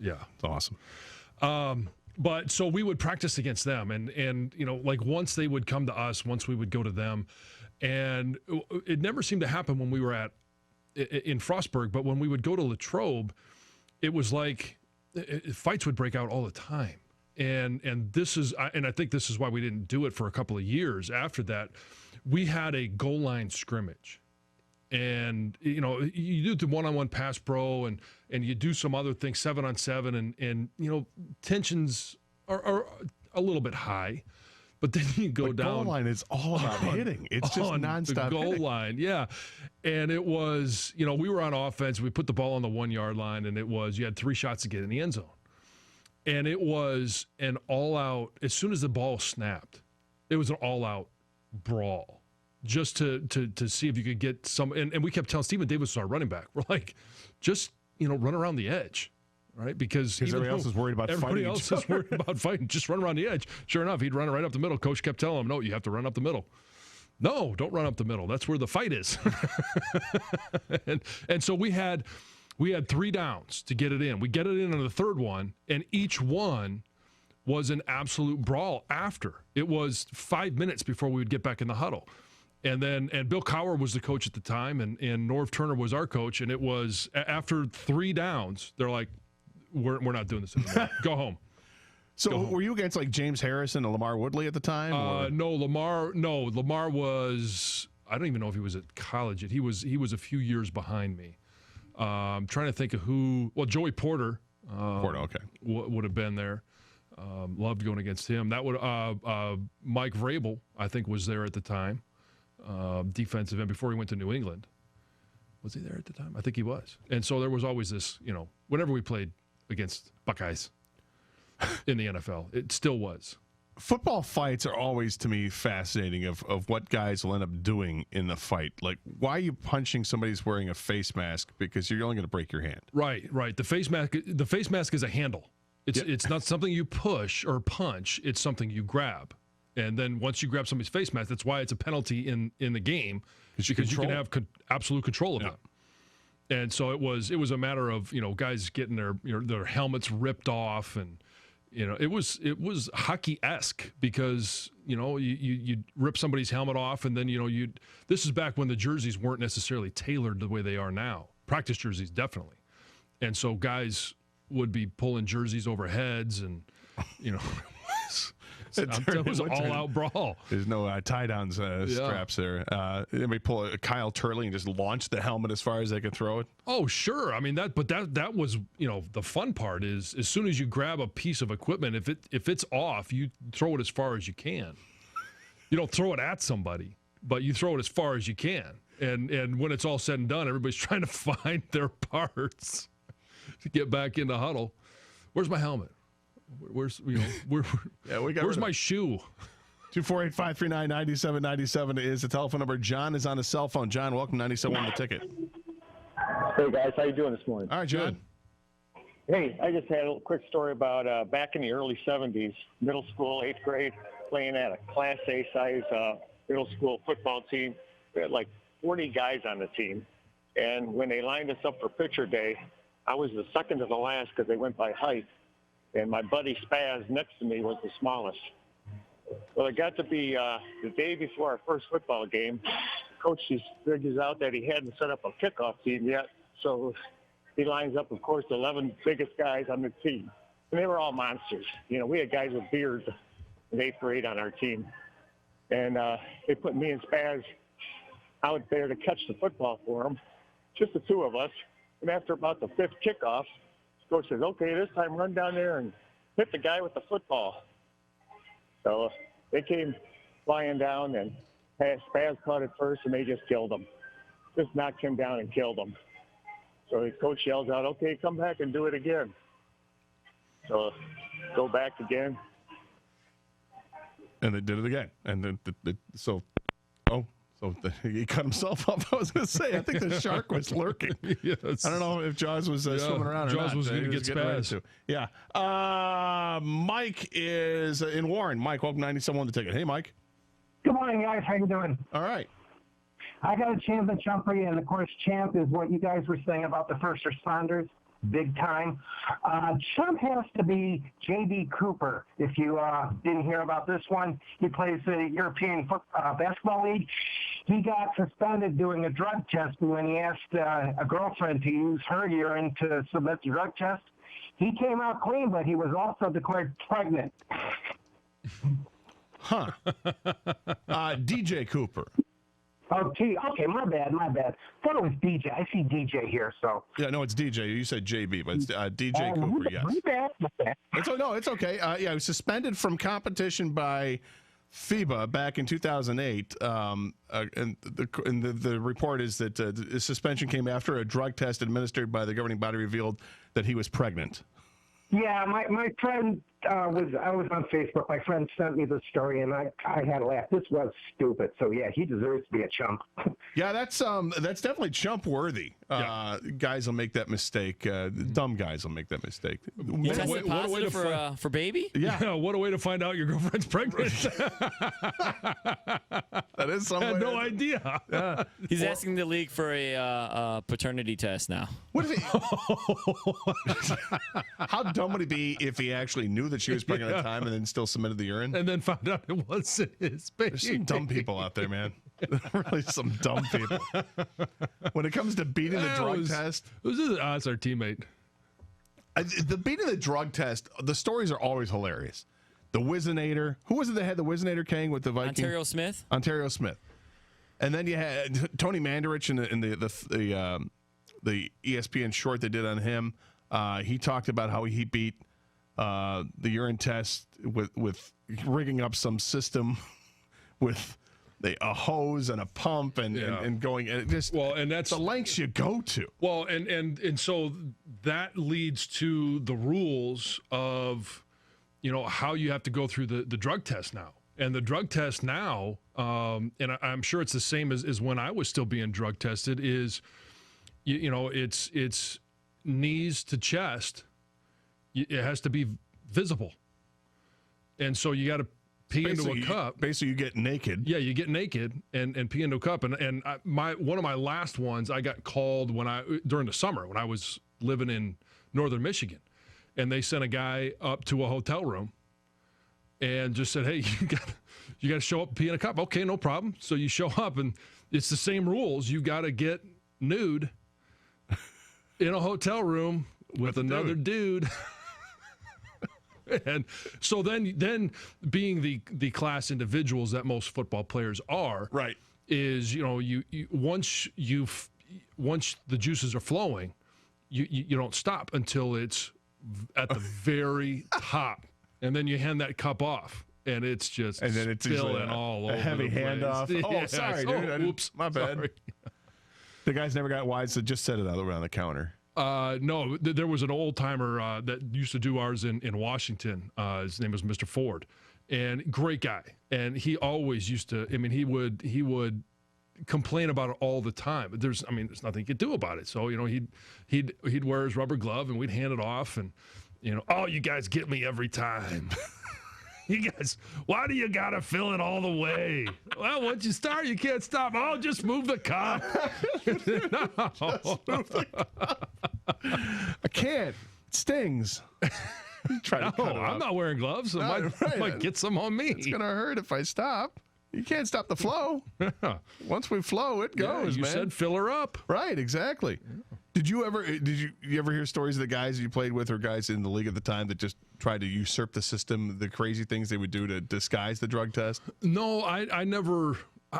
Yeah. It's awesome. But so we would practice against them, and like once they would come to us, once we would go to them, and it never seemed to happen when we were in Frostburg. But when we would go to Latrobe, it was like fights would break out all the time, and I think this is why we didn't do it for a couple of years after that. We had a goal line scrimmage. And, you do the one-on-one pass pro and you do some other things, 7-on-7, and tensions are a little bit high. But then you go down. The goal line is all about hitting. It's just nonstop the goal hitting. line, yeah. And it was, we were on offense. We put the ball on the 1-yard line, and you had 3 shots to get in the end zone. And it was an all-out, as soon as the ball snapped, it was an all-out brawl. Just to see if you could get some, and we kept telling Stephen Davis was our running back. We're like, just run around the edge, right? Because everybody else is worried about fighting. Everybody else is worried about fighting. Just run around the edge. Sure enough, he'd run it right up the middle. Coach kept telling him, "No, you have to run up the middle." No, don't run up the middle. That's where the fight is. and so we had 3 downs to get it in. We get it in on the third one, and each one was an absolute brawl. After it was 5 minutes before we would get back in the huddle. And Bill Cowher was the coach at the time, and Norv Turner was our coach. And it was after 3 downs, they're like, "We're not doing this anymore. Go home." So were you against like James Harrison and Lamar Woodley at the time? No, Lamar was. I don't even know if he was at college yet. He was a few years behind me. I'm trying to think of who. Well, Joey Porter. Porter, okay. Would have been there. Loved going against him. That would Mike Vrabel, I think, was there at the time. Defensive end before he went to New England. Was he there at the time? I think he was. And so there was always this, whenever we played against Buckeyes in the NFL, it still was. Football fights are always, to me, fascinating of what guys will end up doing in the fight. Like, why are you punching somebody who's wearing a face mask? Because you're only going to break your hand. Right. The face mask is a handle. It's not something you push or punch. It's something you grab. And then once you grab somebody's face mask, that's why it's a penalty in the game, because you can have absolute control of it. And so it was a matter of guys getting their helmets ripped off, and it was hockey-esque because you rip somebody's helmet off, and then this is back when the jerseys weren't necessarily tailored the way they are now. Practice jerseys definitely, and so guys would be pulling jerseys over heads, and it was an all-out brawl. There's no tie-downs straps there. Then we pull a Kyle Turley and just launch the helmet as far as they could throw it. Oh, sure. I mean that was the fun part is as soon as you grab a piece of equipment, if it's off, you throw it as far as you can. You don't throw it at somebody, but you throw it as far as you can. And when it's all said and done, everybody's trying to find their parts to get back in the huddle. Where's my helmet? Where's my shoe? 248-539-9797 is the telephone number. John is on his cell phone. John, welcome to 97.1 The Ticket. Hey guys, how you doing this morning? All right, John. Hey, I just had a quick story about back in the early 70s, middle school, 8th grade, playing at a Class A size middle school football team. We had like 40 guys on the team, and when they lined us up for picture day, I was the second to the last because they went by height. And my buddy Spaz next to me was the smallest. Well, it got to be the day before our first football game. The coach just figures out that he hadn't set up a kickoff team yet. So he lines up, of course, the 11 biggest guys on the team. And they were all monsters. We had guys with beards in 8th grade on our team. And they put me and Spaz out there to catch the football for them, just the 2 of us. And after about the 5th kickoff, coach says, "Okay, this time run down there and hit the guy with the football." So they came flying down, and Spaz caught it first, and they just killed him. Just knocked him down and killed him. So the coach yells out, "Okay, come back and do it again." So go back again. And they did it again. And then so he cut himself up. I was going to say, I think the shark was lurking. Yes. I don't know if Jaws was swimming around or not. Jaws was going to get Spaz. Yeah. Mike is in Warren. Mike, welcome to 97.1 The Ticket. Hey, Mike. Good morning, guys. How you doing? All right. I got a champ and champ for you, and of course, champ is what you guys were saying about the first responders. big time. Chump has to be J.B. Cooper. If you didn't hear about this one, he plays the European Basketball League. He got suspended doing a drug test when he asked a girlfriend to use her urine to submit the drug test. He came out clean, but he was also declared pregnant. Huh. DJ Cooper. Okay, my bad. Thought it was DJ. I see DJ here, so. Yeah, no, it's DJ. You said JB, but it's DJ Cooper, yes. My bad. It's okay. Yeah, he was suspended from competition by FIBA back in 2008. And the report is that the suspension came after a drug test administered by the governing body revealed that he was pregnant. Yeah, my friend I was on Facebook. My friend sent me the story, and I had a laugh. This was stupid. So yeah, he deserves to be a chump. Yeah, that's definitely chump worthy. Yeah. Guys will make that mistake. Dumb guys will make that mistake. You tested positive for baby? Yeah. What a way to find out your girlfriend's pregnant. That is something. I had no idea. Yeah. He's asking the league for a paternity test now. What is it? How dumb would he be if he actually knew that she was pregnant at the time and then still submitted the urine? And then found out it wasn't his baby. There's some dumb people out there, man. Really some dumb people. When it comes to beating the drug test. It's our teammate. The beating the drug test, the stories are always hilarious. The Whizzinator. Who was it that had the Whizzinator King with the Viking? Ontario Smith. And then you had Tony Mandarich in the ESPN short they did on him. He talked about how he beat the urine test with rigging up some system with a hose and a pump and going and just and that's the lengths you go to. Well, and so that leads to the rules of how you have to go through the drug test now. And the drug test now, and I'm sure it's the same as when I was still being drug tested, is it's knees to chest. It has to be visible, and so you got to pee into a cup. Basically, you get naked. Yeah, you get naked and pee into a cup. And one of my last ones, I got called during the summer when I was living in northern Michigan, and they sent a guy up to a hotel room and just said, "Hey, you got to show up and pee in a cup." Okay, no problem. So you show up, and it's the same rules. You got to get nude in a hotel room with another dude. And so then being the class individuals that most football players are, right, is you once the juices are flowing, you don't stop until it's at the very top, and then you hand that cup off, and it's just and then it's spilling all over. A heavy the place. handoff. Oh, sorry, dude. Oops, my bad. Sorry. The guys never got wide, so just set it out around the counter. No, there was an old timer that used to do ours in Washington. His name was Mr. Ford, and great guy. And he always used to. I mean, he would complain about it all the time. There's nothing he could do about it. So he'd wear his rubber glove, and we'd hand it off, and oh, you guys get me every time. You guys, why do you gotta fill it all the way? Well, once you start, you can't stop. Oh, just move the cup. I can't. It stings. I'm not wearing gloves. So I might get some on me. It's gonna hurt if I stop. You can't stop the flow. Once we flow, it goes. You man. said fill her up. Right, exactly. Yeah. Did you ever hear stories of the guys you played with or guys in the league at the time that just tried to usurp the system, the crazy things they would do to disguise the drug test? No, I never.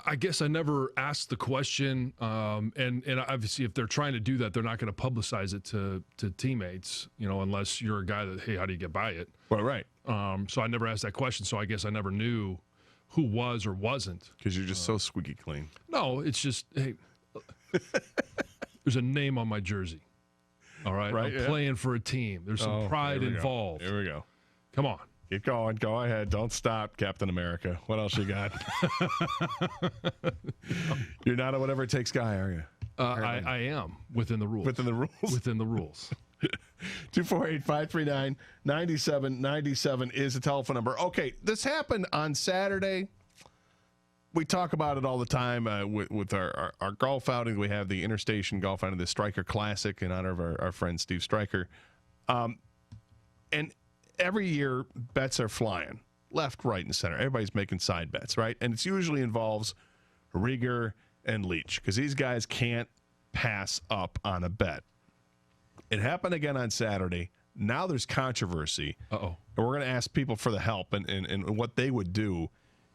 I guess I never asked the question. And obviously, if they're trying to do that, they're not going to publicize it to teammates, unless you're a guy that, hey, how do you get by it? Well, right. So I never asked that question. So I guess I never knew who was or wasn't. Because you're just so squeaky clean. No, it's just, hey, there's a name on my jersey. All right? I'm playing for a team. There's some pride involved. Here we go. Come on. Keep going. Go ahead. Don't stop, Captain America. What else you got? You're not a whatever it takes guy, are you? I am within the rules. Within the rules? Within the rules. 248-539-9797 is the telephone number. Okay, this happened on Saturday. we talk about it all the time with our golf outing. We have the Interstation Golf Outing, the Stryker Classic, in honor of our friend Steve Stryker. And every year, bets are flying left, right, and center. Everybody's making side bets, right? And it usually involves Rieger and Leach because these guys can't pass up on a bet. It happened again on Saturday. Now there's controversy. Uh-oh. And we're going to ask people for the help and what they would do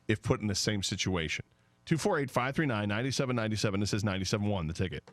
if put in the same situation. 248-539-9797. This is 97.1, The Ticket.